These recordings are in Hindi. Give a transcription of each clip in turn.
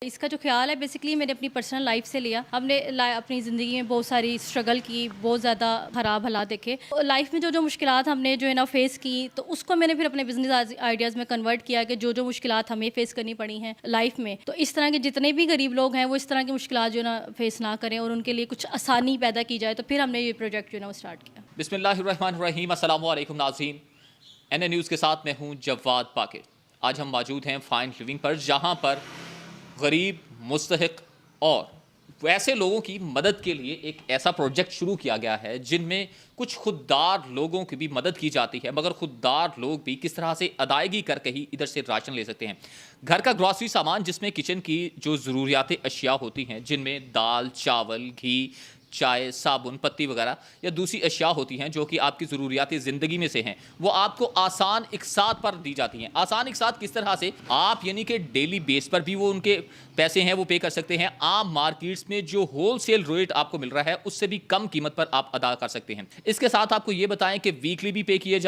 इसका जो ख्याल है बेसिकली मैंने अपनी पर्सनल लाइफ से लिया। हमने अपनी ज़िंदगी में बहुत सारी स्ट्रगल की, बहुत ज़्यादा ख़राब हालात देखे। लाइफ में जो जो मुश्किलात हमने जो है ना फेस की, तो उसको मैंने फिर अपने बिजनेस आइडियाज़ में कन्वर्ट किया कि जो जो मुश्किलात हमें फेस करनी पड़ी हैं लाइफ में, तो इस तरह के जितने भी गरीब लोग हैं वो इस तरह की मुश्किलात जो है ना फेस ना करें और उनके लिए कुछ आसानी पैदा की जाए। तो फिर हमने ये प्रोजेक्ट जो है ना वो स्टार्ट किया। बिस्मिल्लाहिर्रहमानिर्रहीम, अस्सलाम वालेकुम नाज़रीन। एन न्यूज़ के साथ मैं हूँ जवाद पाकिर। आज हम मौजूद हैं फाइन लिविंग पर, जहाँ पर गरीब, मुस्तहिक और वैसे लोगों की मदद के लिए एक ऐसा प्रोजेक्ट शुरू किया गया है जिनमें कुछ खुददार लोगों की भी मदद की जाती है, मगर खुददार लोग भी किस तरह से अदायगी करके ही इधर से राशन ले सकते हैं। घर का ग्रॉसरी सामान, जिसमें किचन की जो ज़रूरियात अशिया होती हैं, जिनमें दाल, चावल, घी, चाय, साबुन, पत्ती वगैरह या दूसरी अशिया होती हैं जो कि आपकी ज़रूरियात ज़िंदगी में से हैं, वो आपको आसान इकसात पर दी जाती हैं। आसान इकसात किस तरह से? आप यानी कि डेली बेस पर भी वो उनके पैसे हैं वो पे कर सकते हैं। आम मार्केट्स में जो होलसेल रेट आपको मिल रहा है उससे भी कम कीमत पर आप अदा कर सकते हैं। इसके साथ आपको ये बताएं कि वीकली भी पे किए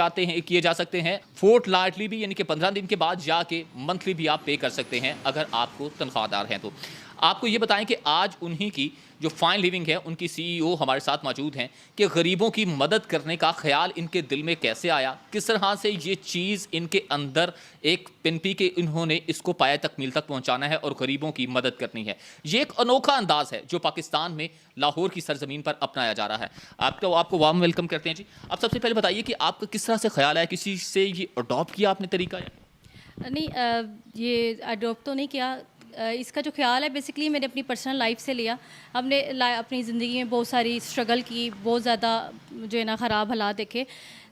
जा सकते हैं, फोर्टनाइटली भी यानी कि 15 दिन के बाद जाके मंथली भी आप पे कर सकते हैं अगर आपको तनख्वाहदार हैं तो। आपको ये बताएं कि आज उन्हीं की जो फाइन लिविंग है उनकी सीईओ हमारे साथ मौजूद हैं कि गरीबों की मदद करने का ख्याल इनके दिल में कैसे आया, किस तरह से ये चीज़ इनके अंदर एक पिनपी के इन्होंने इसको पाया तकमील तक पहुंचाना है और गरीबों की मदद करनी है। ये एक अनोखा अंदाज है जो पाकिस्तान में लाहौर की सरजमीन पर अपनाया जा रहा है। आपको वार्म वेलकम करते हैं जी। अब सबसे पहले बताइए कि आपका किस तरह से ख्याल आया, किसी से ये अडॉप्ट किया आपने तरीका? नहीं, ये अडॉप्ट तो नहीं किया। इसका जो ख्याल है बेसिकली मैंने अपनी पर्सनल लाइफ से लिया। हमने अपनी ज़िंदगी में बहुत सारी स्ट्रगल की, बहुत ज़्यादा जो है ना ख़राब हालात देखे।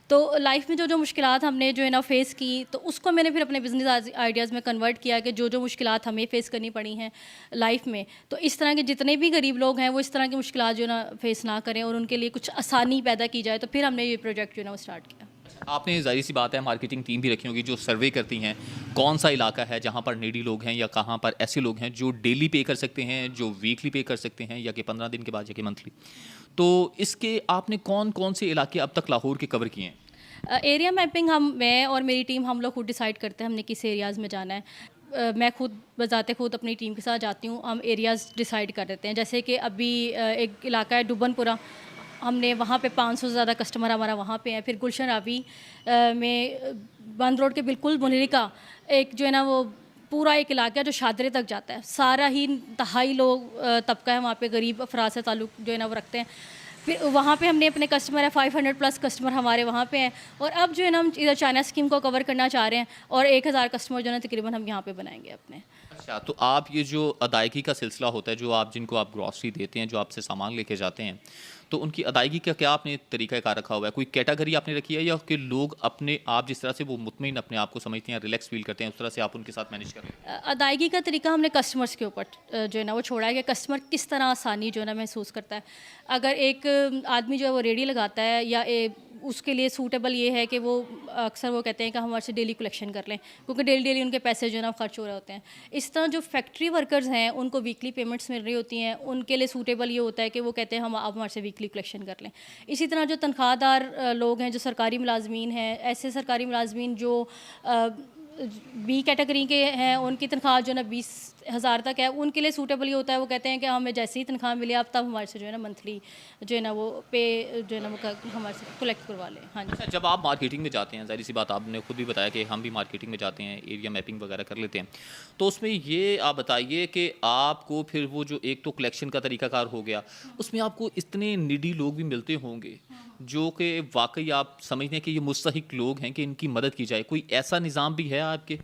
तो लाइफ में जो जो मुश्किलात हमने जो है ना फेस की, तो उसको मैंने फिर अपने बिजनेस आइडियाज़ में कन्वर्ट किया कि जो जो मुश्किलात हमें फेस करनी पड़ी हैं लाइफ में, तो इस तरह के जितने भी गरीब लोग हैं वो इस तरह की मुश्किलात जो है ना फेस ना करें और उनके लिए कुछ आसानी पैदा की जाए। तो फिर हमने ये प्रोजेक्ट जो है ना वो स्टार्ट किया। आपने ज़ाहिर सी बात है मार्केटिंग टीम भी रखी होगी जो सर्वे करती हैं कौन सा इलाका है जहाँ पर नीडी लोग हैं या कहाँ पर ऐसे लोग हैं जो डेली पे कर सकते हैं, जो वीकली पे कर सकते हैं या कि 15 दिन के बाद या कि मंथली। तो इसके आपने कौन कौन से इलाके अब तक लाहौर के कवर किए हैं? एरिया मैपिंग मैं और मेरी टीम हम लोग खुद डिसाइड करते हैं हमने किस एरियाज़ में जाना है। मैं खुद बजाते खुद अपनी टीम के साथ जाती हूँ, हम एरियाज़ डिसाइड कर देते हैं। जैसे कि अभी एक इलाका है डुबनपुरा, हमने वहाँ पे 500 से ज़्यादा कस्टमर हमारा वहाँ पे हैं। फिर गुलशन रावी में बंद रोड के बिल्कुल मुनरी का एक जो है ना वो पूरा एक इलाका है जो शादरे तक जाता है। सारा ही तहाई लोग तबका है वहाँ पे, गरीब अफराद से ताल्लुक़ जो है ना वो रखते हैं। फिर वहाँ पे हमने अपने कस्टमर है 500 प्लस कस्टमर हमारे वहाँ पे हैं। और अब जो है ना हम इधर चाइना स्कीम को कवर करना चाह रहे हैं और 1000 कस्टमर जो है ना तकरीबन हम यहाँ पे बनाएंगे अपने। अच्छा, तो आप ये जो अदायगी का सिलसिला होता है, जो आप जिनको आप ग्रॉसरी देते हैं, जो आपसे सामान लेके जाते हैं, तो उनकी अदायगी का क्या आपने तरीक़ाकार रखा हुआ है? कोई कैटेगरी आपने रखी है या कि लोग अपने आप जिस तरह से वो मुतमईन अपने आप को समझते हैं, रिलैक्स फील करते हैं, उस तरह से आप उनके साथ मैनेज कर रहे हैं? अदायगी का तरीका हमने कस्टमर्स के ऊपर जो है ना वो छोड़ा है कि कस्टमर किस तरह आसानी जो है ना महसूस करता है। अगर एक आदमी जो है वो रेडी लगाता है या उसके लिए सूटेबल ये है कि वो अक्सर वो कहते हैं कि हमारे से डेली कलेक्शन कर लें, क्योंकि डेली उनके पैसे जो है ना खर्च हो रहे होते हैं। इस तरह जो फैक्ट्री वर्कर्स हैं उनको वीकली पेमेंट्स मिल रही होती हैं, उनके लिए सूटेबल ये होता है कि वो कहते हैं हम आप हमारे से वीकली कलेक्शन कर लें। इसी तरह जो तनख्वाहदार लोग हैं, जो सरकारी मुलाजमीन हैं, ऐसे सरकारी मुलाजमीन जो बी कैटेगरी के हैं, उनकी तनख्वाह जो है ना 20,000 तक है, उनके लिए सूटेबल ये होता है। वो कहते हैं कि हमें जैसे ही तनख्वाह मिले आप तब हमारे से जो है ना मंथली जो है ना वो पे जो है ना वो हमारे से कलेक्ट करवा लें। हाँ जी। अच्छा, जब आप मार्केटिंग में जाते हैं, ज़ाहिर सी बात आपने खुद भी बताया कि हम भी मार्केटिंग में जाते हैं, एरिया मैपिंग वगैरह कर लेते हैं, तो उसमें ये आप बताइए कि आपको फिर वो जो एक तो कलेक्शन का तरीकाकार हो गया, उसमें आपको इतने नीडी लोग भी मिलते होंगे जो कि वाकई आप समझते हैं कि ये मुस्तहिक लोग हैं कि इनकी मदद की जाए। कोई ऐसा निज़ाम भी है आपके?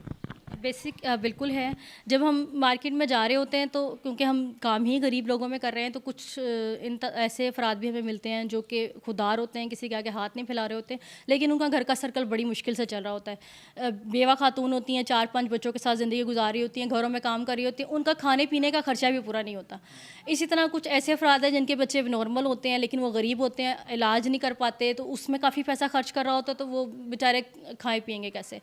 बिल्कुल है। जब हम मार्केट में जा रहे होते हैं तो क्योंकि हम काम ही गरीब लोगों में कर रहे हैं, तो कुछ ऐसे अफराद भी हमें मिलते हैं जो कि खुदार होते हैं, किसी के आगे हाथ नहीं फैला रहे होते, लेकिन उनका घर का सर्कल बड़ी मुश्किल से चल रहा होता है। बेवा खातून होती हैं, 4-5 बच्चों के साथ ज़िंदगी गुजार रही होती हैं, घरों में काम कर रही होती हैं, उनका खाने पीने का खर्चा भी पूरा नहीं होता। इसी तरह कुछ ऐसे अफराद हैं जिनके बच्चे नॉर्मल होते हैं लेकिन वो गरीब होते हैं, इलाज नहीं कर पाते, तो उसमें काफ़ी पैसा खर्च कर रहा होता है, तो वो बेचारे खाएँ पिएंगे कैसे।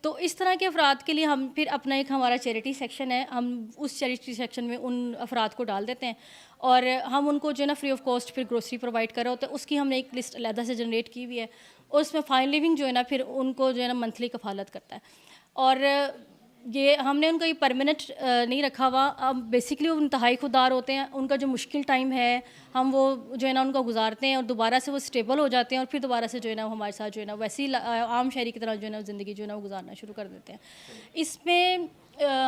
तो इस तरह के अफराद के लिए हम फिर अपना एक हमारा चैरिटी सेक्शन है, हम उस चैरिटी सेक्शन में उन अफराद को डाल देते हैं और हम उनको जो है ना फ्री ऑफ कॉस्ट फिर ग्रोसरी प्रोवाइड कर रहे होते हैं। उसकी हमने एक लिस्ट अलहदा से जनरेट की हुई है और उसमें फाइन लिविंग जो है ना फिर उनको जो है ना मंथली कफालत करता है। और ये हमने उनका ये परमानेंट नहीं रखा हुआ। अब बेसिकली वो इंतहाई खुददार होते हैं, उनका जो मुश्किल टाइम है हम वो जो है ना उनका गुजारते हैं और दोबारा से वो स्टेबल हो जाते हैं और फिर दोबारा से जो है ना हमारे साथ जो है ना वैसे ही आम शहरी की तरह जो है ना ज़िंदगी जो है ना वो गुजारना शुरू कर देते हैं। इसमें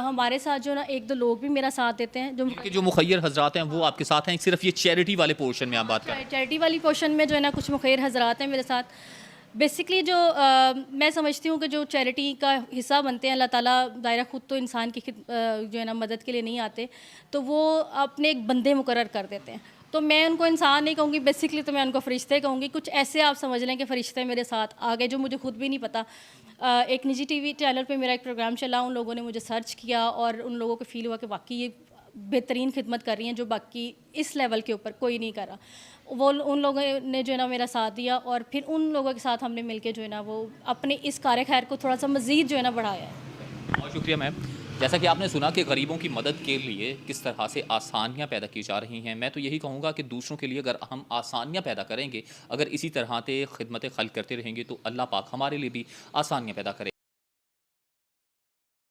हमारे साथ जो है ना एक दो लोग भी मेरा साथ देते हैं जो मुखैर हजरात हैं वो आपके साथ हैं, सिर्फ ये चैरिटी वाले पोर्शन में आप बात करें। चैरिटी वाली पोर्शन में जो है ना कुछ मुखैर हजरात हैं मेरे साथ। बेसिकली जो मैं समझती हूँ कि जो चैरिटी का हिस्सा बनते हैं, अल्लाह ताला दायरा खुद तो इंसान की जो है ना मदद के लिए नहीं आते, तो वो अपने एक बंदे मुकर्रर कर देते हैं। तो मैं उनको इंसान नहीं कहूँगी, बेसिकली तो मैं उनको फ़रिश्ते कहूँगी। कुछ ऐसे आप समझ लें कि फ़रिश्ते मेरे साथ आ गए जो मुझे खुद भी नहीं पता। एक निजी टीवी चैनल पे मेरा एक प्रोग्राम चला, उन लोगों ने मुझे सर्च किया और उन लोगों को फ़ील हुआ कि वाकई ये बेहतरीन खिदमत कर रही हैं जो बाकी इस लेवल के ऊपर कोई नहीं कर रहा। वो उन लोगों ने जो है ना मेरा साथ दिया और फिर उन लोगों के साथ हमने मिलके जो है ना वो अपने इस कार्य खैर को थोड़ा सा मज़ीद जो है ना बढ़ाया है। बहुत शुक्रिया मैम। जैसा कि आपने सुना कि गरीबों की मदद के लिए किस तरह से आसानियाँ पैदा की जा रही हैं, मैं तो यही कहूँगा कि दूसरों के लिए अगर हम आसानियाँ पैदा करेंगे, अगर इसी तरह से खिदमत खल्क करते रहेंगे तो अल्लाह पाक हमारे लिए भी आसानियाँ पैदा करें।